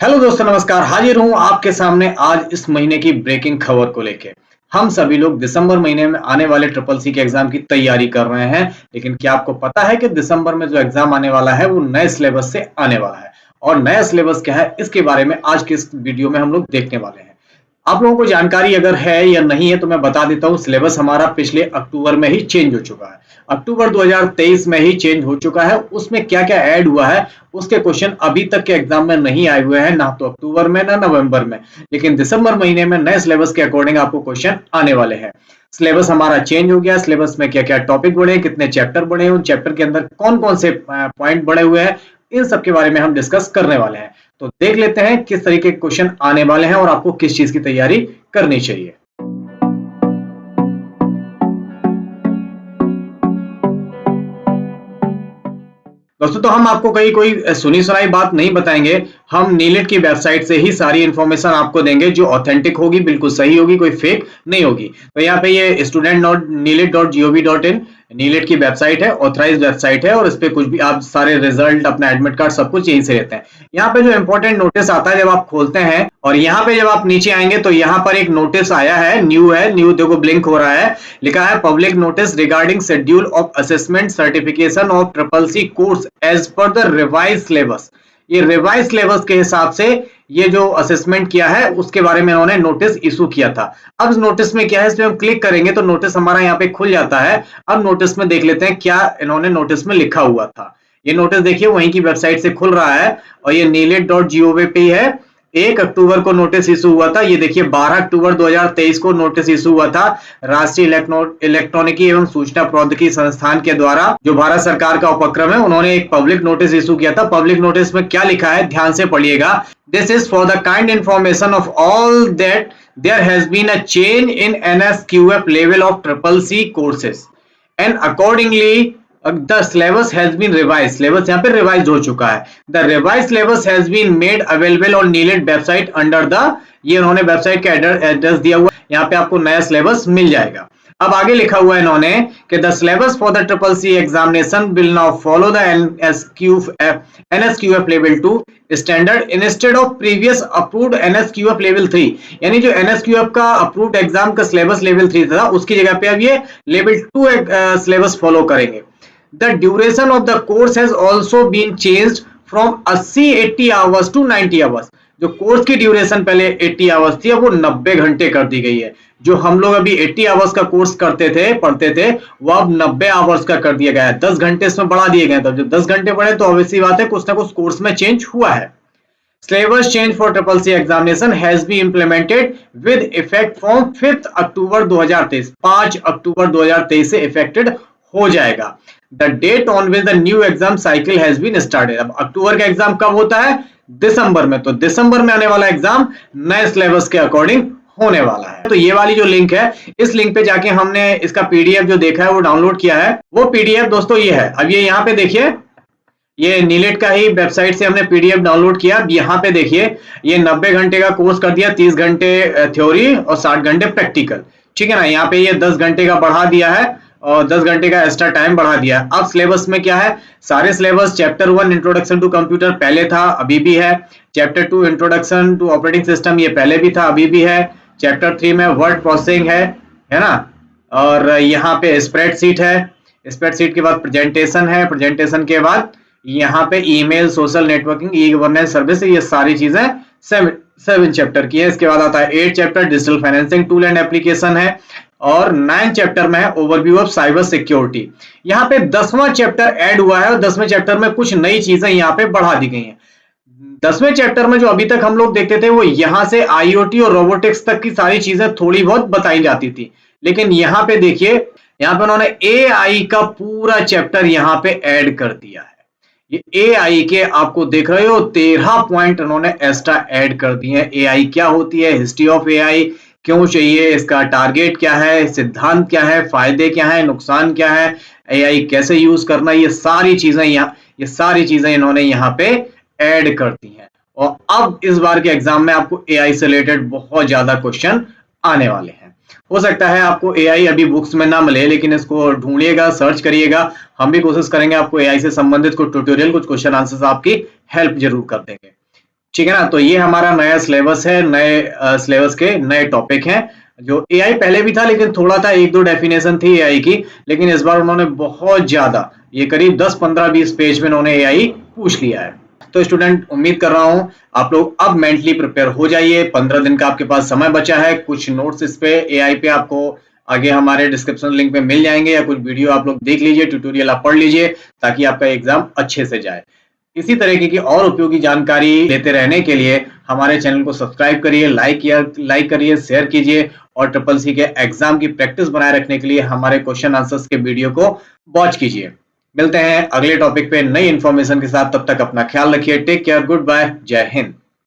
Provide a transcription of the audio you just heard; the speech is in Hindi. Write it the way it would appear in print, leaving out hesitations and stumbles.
हेलो दोस्तों, नमस्कार। हाजिर हूं आपके सामने आज इस महीने की ब्रेकिंग खबर को लेके। हम सभी लोग दिसंबर महीने में आने वाले ट्रिपल सी के एग्जाम की तैयारी कर रहे हैं। लेकिन क्या आपको पता है कि दिसंबर में जो एग्जाम आने वाला है वो नए सिलेबस से आने वाला है। और नया सिलेबस क्या है, इसके बारे में आज के इस वीडियो में हम लोग देखने वाले हैं। आप लोगों को जानकारी अगर है या नहीं है तो मैं बता देता हूँ। सिलेबस हमारा पिछले अक्टूबर में ही चेंज हो चुका है। अक्टूबर 2023 में ही चेंज हो चुका है। उसमें क्या क्या ऐड हुआ है उसके क्वेश्चन अभी तक के एग्जाम में नहीं आए हुए हैं, ना तो अक्टूबर में ना नवंबर में। लेकिन दिसंबर महीने में नए सिलेबस के अकॉर्डिंग आपको क्वेश्चन आने वाले हैं। सिलेबस हमारा चेंज हो गया। सिलेबस में क्या क्या टॉपिक बढ़े, कितने चैप्टर बढ़े, उन चैप्टर के अंदर कौन कौन से पॉइंट बढ़े हुए हैं, इन सब के बारे में हम डिस्कस करने वाले हैं। तो देख लेते हैं किस तरीके के क्वेश्चन आने वाले हैं और आपको किस चीज की तैयारी करनी चाहिए। दोस्तों, तो हम आपको कहीं कोई सुनी सुनाई बात नहीं बताएंगे। हम नीलेट की वेबसाइट से ही सारी इंफॉर्मेशन आपको देंगे जो ऑथेंटिक होगी, बिल्कुल सही होगी, कोई फेक नहीं होगी। तो यहाँ पे ये student.nilet.gov.in नीलेट की वेबसाइट है, ऑथराइज्ड वेबसाइट है। और इस पे कुछ भी आप सारे रिजल्ट, अपना एडमिट कार्ड, सब कुछ यहीं से रहते हैं। यहाँ पे जो इंपॉर्टेंट नोटिस आता है जब आप खोलते हैं और यहाँ पे जब आप नीचे आएंगे तो यहाँ पर एक नोटिस आया है, न्यू देखो ब्लिंक हो रहा है। लिखा है public notice regarding schedule of assessment certification of triple C course as per the revise syllabus. ये रिवाइज सिलेबस के हिसाब से ये जो असेसमेंट किया है उसके बारे में इन्होंने नोटिस इशू किया था। अब इस नोटिस में क्या है, इसमें हम क्लिक करेंगे तो नोटिस हमारा यहाँ पे खुल जाता है। अब नोटिस में देख लेते हैं क्या इन्होंने नोटिस में लिखा हुआ था। ये नोटिस देखिए वहीं की वेबसाइट से खुल रहा है और ये नीलेट.gov पे ही है। 1 अक्टूबर को नोटिस इशू हुआ था। ये देखिए 12 अक्टूबर 2023 को नोटिस इशू हुआ था। राष्ट्रीय इलेक्ट्रॉनिकी एवं सूचना प्रौद्योगिकी संस्थान के द्वारा, जो भारत सरकार का उपक्रम है, उन्होंने एक पब्लिक नोटिस इशू किया था। पब्लिक नोटिस में क्या लिखा है, ध्यान से पढ़िएगा। This is for the kind information of all that there has been a change in NSQF level of triple C courses and accordingly the syllabus has been revise. Syllabus यहाँ पे रिवाइज हो चुका है। The revise syllabus has been made available on NIELIT website under the, ये उन्होंने वेबसाइट का एड्रेस दिया हुआ है। यहाँ पे आपको नया सिलेबस मिल जाएगा। अब आगे लिखा हुआ है इन्होंने कि the syllabus for the triple C examination will now follow the NSQF level 2 standard instead of previous approved NSQF level 3। यानी जो NSQF का अप्रूव्ड एग्जाम का सिलेबस लेवल 3 था उसकी जगह पे अब ये लेवल 2 सिलेबस फॉलो करेंगे। The duration of the course has also been changed from 80 hours to 90 hours। जो कोर्स की ड्यूरेशन पहले 80 आवर्स थी, अब वो 90 घंटे कर दी गई है। जो हम लोग अभी 80 आवर्स का कोर्स करते थे, पढ़ते थे, वो अब 90 आवर्स का कर दिया गया है। 10 घंटे इसमें बढ़ा दिए गए। तो जब 10 घंटे बढ़े तो ऑब्वियसली बात है कुछ ना कुछ कोर्स में चेंज हुआ है। Syllabus change for triple C examination has be implemented with effect from 5 अक्टूबर 2023। 5 अक्टूबर 2023 से इफेक्टेड हो जाएगा। The date on which the new exam cycle has been started. अब अक्टूबर का एग्जाम कब होता है? दिसंबर में। तो दिसंबर में आने वाला एग्जाम नए सिलेबस के अकॉर्डिंग होने वाला है। तो ये वाली जो लिंक है, इस लिंक पे जाके हमने इसका पीडीएफ जो देखा है वो डाउनलोड किया है। वो पीडीएफ दोस्तों ये है। अब ये यहाँ पे देखिए, ये नीलेट का ही वेबसाइट से हमने पीडीएफ डाउनलोड किया। अब यहाँ पे देखिए ये 90 घंटे का कोर्स कर दिया, 30 घंटे थ्योरी और 60 घंटे प्रैक्टिकल। ठीक है ना। यहाँ पे ये 10 घंटे का बढ़ा दिया है और 10 घंटे का एक्स्ट्रा टाइम बढ़ा दिया है। अब सिलेबस में क्या है, सारे syllabus chapter 1 introduction to computer पहले था, अभी भी है। Chapter 2 introduction to operating system, ये पहले भी था, अभी भी है। चैप्टर 3 में वर्ड प्रोसेसिंग है ना। और यहाँ पे स्प्रेडशीट है। स्प्रेडशीट के बाद प्रेजेंटेशन है। प्रेजेंटेशन के बाद यहाँ पे email, social networking, e governance service, ये सारी चीजें 7 चैप्टर की है। इसके बाद आता है 8 chapter digital financing tool and application है। और 9 चैप्टर में है ओवरव्यू ऑफ साइबर सिक्योरिटी। यहाँ पे 10वां चैप्टर ऐड हुआ है और 10वें चैप्टर में कुछ नई चीजें यहाँ पे बढ़ा दी गई हैं। 10वें चैप्टर में जो अभी तक हम लोग देखते थे वो यहाँ से आईओटी और रोबोटिक्स तक की सारी चीजें थोड़ी बहुत बताई जाती थी। लेकिन यहाँ पे देखिए, यहाँ पे उन्होंने एआई का पूरा चैप्टर यहाँ पे ऐड कर दिया है। ये एआई के आपको देख रहे हो 13 पॉइंट उन्होंने एक्स्ट्रा ऐड कर दिए हैं। एआई क्या होती है, हिस्ट्री ऑफ एआई, क्यों चाहिए, इसका टारगेट क्या है, सिद्धांत क्या है, फायदे क्या है, नुकसान क्या है, एआई कैसे यूज करना, ये सारी चीजें इन्होंने यहाँ पे ऐड कर दी हैं। और अब इस बार के एग्जाम में आपको एआई से रिलेटेड बहुत ज्यादा क्वेश्चन आने वाले हैं। हो सकता है आपको एआई अभी बुक्स में ना मिले, लेकिन इसको ढूंढिएगा, सर्च करिएगा। हम भी कोशिश करेंगे आपको एआई से संबंधित कुछ ट्यूटोरियल, कुछ क्वेश्चन आंसर्स आपकी हेल्प जरूर कर देंगे। ठीक है ना। तो ये हमारा नया सिलेबस है, नए सिलेबस के नए टॉपिक हैं। जो एआई पहले भी था लेकिन थोड़ा था, एक दो डेफिनेशन थी एआई की, लेकिन इस बार उन्होंने बहुत ज्यादा, ये करीब 10 15 20 पेज में उन्होंने एआई पूछ लिया है। तो स्टूडेंट, उम्मीद कर रहा हूं आप लोग अब मेंटली प्रिपेयर हो जाइए। 15 दिन का आपके पास समय बचा है। कुछ नोट्स इस पे एआई पे आपको आगे हमारे डिस्क्रिप्शन लिंक पे मिल जाएंगे, या कुछ वीडियो आप लोग देख लीजिए, ट्यूटोरियल आप पढ़ लीजिए, ताकि आपका एग्जाम अच्छे से जाए। इसी तरीके की और उपयोगी जानकारी लेते रहने के लिए हमारे चैनल को सब्सक्राइब करिए, लाइक करिए, शेयर कीजिए, और ट्रिपल सी के एग्जाम की प्रैक्टिस बनाए रखने के लिए हमारे क्वेश्चन आंसर्स के वीडियो को वॉच कीजिए। मिलते हैं अगले टॉपिक पे नई इंफॉर्मेशन के साथ। तब तक अपना ख्याल रखिए। टेक केयर, गुड बाय, जय हिंद।